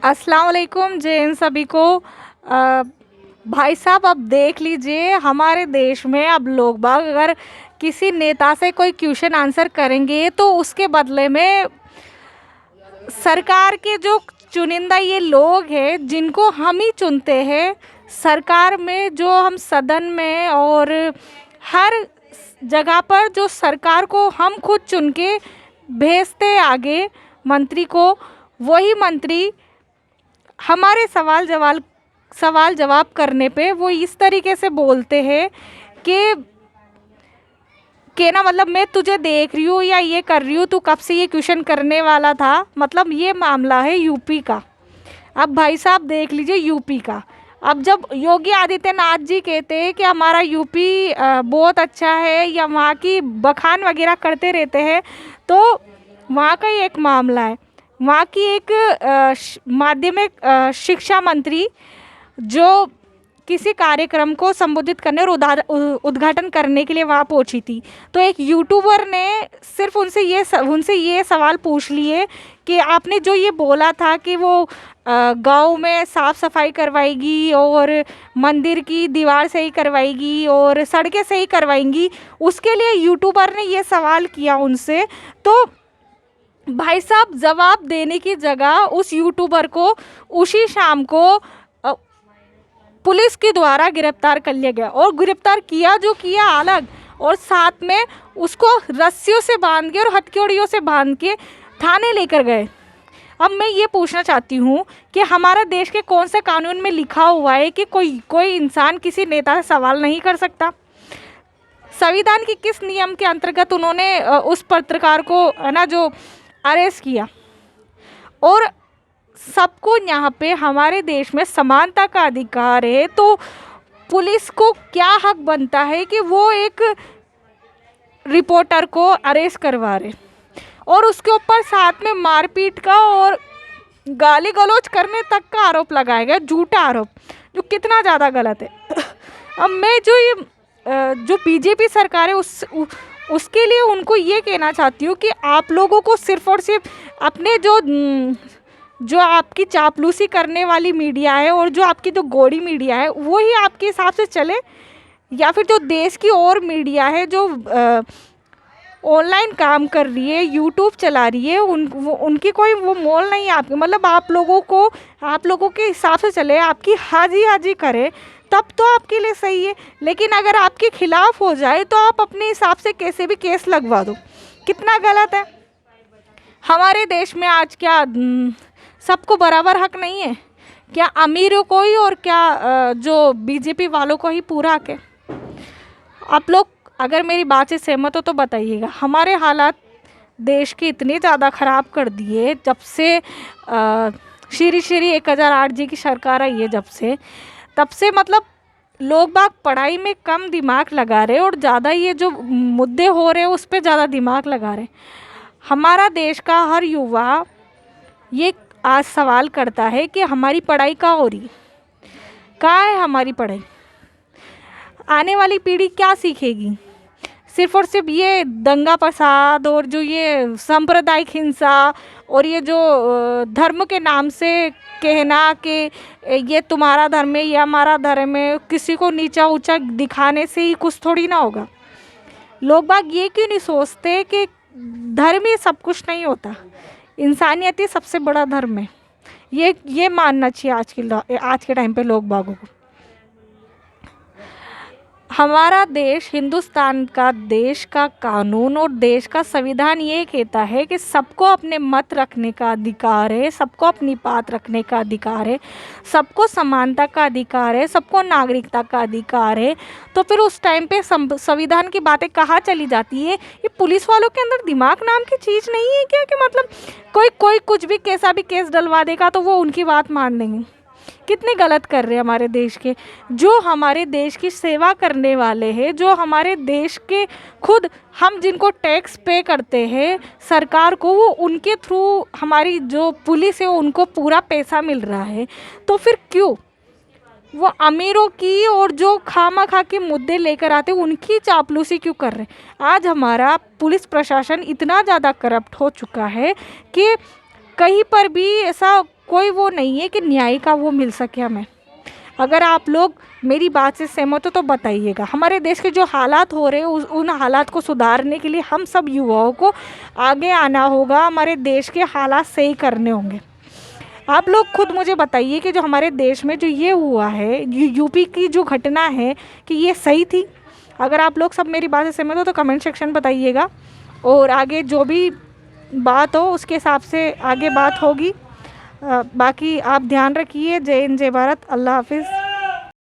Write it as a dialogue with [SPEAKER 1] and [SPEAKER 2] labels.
[SPEAKER 1] अस्सलाम वालेकुम जैन सभी को। अ, भाई साहब, अब देख लीजिए हमारे देश में अब लोग बाग अगर किसी नेता से कोई क्वेश्चन आंसर करेंगे तो उसके बदले में सरकार के जो चुनिंदा ये लोग हैं जिनको हम ही चुनते हैं सरकार में, जो हम सदन में और हर जगह पर जो सरकार को हम खुद चुन के भेजते आगे मंत्री को, वही मंत्री हमारे सवाल जवाब करने पे वो इस तरीके से बोलते हैं कि ना मतलब मैं तुझे देख रही हूँ या ये कर रही हूँ, तू कब से ये क्वेश्चन करने वाला था। मतलब ये मामला है यूपी का। अब भाई साहब देख लीजिए यूपी का। अब जब योगी आदित्यनाथ जी कहते हैं कि हमारा यूपी बहुत अच्छा है या वहाँ की बखान वगैरह करते रहते हैं, तो वहाँ का ही एक मामला है। वहाँ की एक माध्यमिक शिक्षा मंत्री जो किसी कार्यक्रम को संबोधित करने और उद्घाटन करने के लिए वहाँ पहुँची थी, तो एक यूट्यूबर ने सिर्फ उनसे ये सवाल पूछ लिए कि आपने जो ये बोला था कि वो गांव में साफ़ सफाई करवाएगी और मंदिर की दीवार सही करवाएगी और सड़कें सही करवाएंगी, उसके लिए यूट्यूबर ने ये सवाल किया उनसे। तो भाई साहब जवाब देने की जगह उस यूट्यूबर को उसी शाम को पुलिस के द्वारा गिरफ्तार कर लिया गया। और गिरफ्तार किया जो किया अलग, और साथ में उसको रस्सियों से बांध के और हथकड़ियों से बांध के थाने लेकर गए। अब मैं ये पूछना चाहती हूँ कि हमारा देश के कौन से कानून में लिखा हुआ है कि कोई इंसान किसी नेता से सवाल नहीं कर सकता? संविधान की किस नियम के अंतर्गत उन्होंने उस पत्रकार को है ना जो अरेस्ट किया? और सबको यहाँ पे हमारे देश में समानता का अधिकार है, तो पुलिस को क्या हक बनता है कि वो एक रिपोर्टर को अरेस्ट करवा रहे और उसके ऊपर साथ में मारपीट का और गाली गलौज करने तक का आरोप लगाया गया, झूठा आरोप, जो कितना ज़्यादा गलत है। अब मैं जो बीजेपी सरकार है उसके लिए उनको ये कहना चाहती हूँ कि आप लोगों को सिर्फ और सिर्फ अपने जो आपकी चापलूसी करने वाली मीडिया है और जो आपकी जो गोड़ी मीडिया है वो ही आपके हिसाब से चले, या फिर जो देश की और मीडिया है जो ऑनलाइन काम कर रही है, यूट्यूब चला रही है, उनकी कोई वो मोल नहीं है आपके। मतलब आप लोगों के हिसाब से चले, आपकी हाजी हाजी करे तब तो आपके लिए सही है। लेकिन अगर आपके खिलाफ हो जाए तो आप अपने हिसाब से कैसे भी केस लगवा दो, कितना गलत है। हमारे देश में आज क्या सबको बराबर हक नहीं है? क्या अमीरों को ही और क्या जो बीजेपी वालों को ही पूरा हक है? आप लोग अगर मेरी बात से सहमत हो तो बताइएगा। हमारे हालात देश के इतने ज़्यादा ख़राब कर दिए जब से श्री 1008 जी की सरकार आई है, तब से मतलब लोग बाग पढ़ाई में कम दिमाग लगा रहे और ज़्यादा ये जो मुद्दे हो रहे हैं उस पर ज़्यादा दिमाग लगा रहे। हमारा देश का हर युवा ये आज सवाल करता है कि हमारी पढ़ाई कहाँ हो रही, कहाँ है हमारी पढ़ाई? आने वाली पीढ़ी क्या सीखेगी? सिर्फ और सिर्फ ये दंगा फसाद और जो ये सांप्रदायिक हिंसा और ये जो धर्म के नाम से कहना कि ये तुम्हारा धर्म है, ये हमारा धर्म है, किसी को नीचा ऊंचा दिखाने से ही कुछ थोड़ी ना होगा। लोग बाग ये क्यों नहीं सोचते कि धर्म ही सब कुछ नहीं होता, इंसानियत ही सबसे बड़ा धर्म है। ये मानना चाहिए आज के टाइम पे लोग बागों को। हमारा देश, हिंदुस्तान का देश का कानून और देश का संविधान ये कहता है कि सबको अपने मत रखने का अधिकार है, सबको अपनी बात रखने का अधिकार है, सबको समानता का अधिकार है, सबको नागरिकता का अधिकार है। तो फिर उस टाइम पे संविधान की बातें कहाँ चली जाती है? ये पुलिस वालों के अंदर दिमाग नाम की चीज़ नहीं है क्या कि मतलब कोई कुछ भी कैसा भी केस डलवा देगा तो वो उनकी बात मान लेंगे? कितने गलत कर रहे हैं हमारे देश के, जो हमारे देश की सेवा करने वाले हैं, जो हमारे देश के खुद हम जिनको टैक्स पे करते हैं सरकार को, वो उनके थ्रू हमारी जो पुलिस है उनको पूरा पैसा मिल रहा है। तो फिर क्यों वो अमीरों की और जो खामखा के मुद्दे लेकर आते हैं उनकी चापलूसी क्यों कर रहे हैं? आज हमारा पुलिस प्रशासन इतना ज़्यादा करप्ट हो चुका है कि कहीं पर भी ऐसा कोई वो नहीं है कि न्याय का वो मिल सके हमें। अगर आप लोग मेरी बात से सहमत हो तो बताइएगा। हमारे देश के जो हालात हो रहे हैं उन हालात को सुधारने के लिए हम सब युवाओं को आगे आना होगा, हमारे देश के हालात सही करने होंगे। आप लोग खुद मुझे बताइए कि जो हमारे देश में जो ये हुआ है, यूपी की जो घटना है, कि ये सही थी? अगर आप लोग सब मेरी बात से सहमत हो तो कमेंट सेक्शन बताइएगा, और आगे जो भी बात हो उसके हिसाब से आगे बात होगी। बाकी आप ध्यान रखिए। जय हिंद, जय भारत, अल्लाह हाफिज़।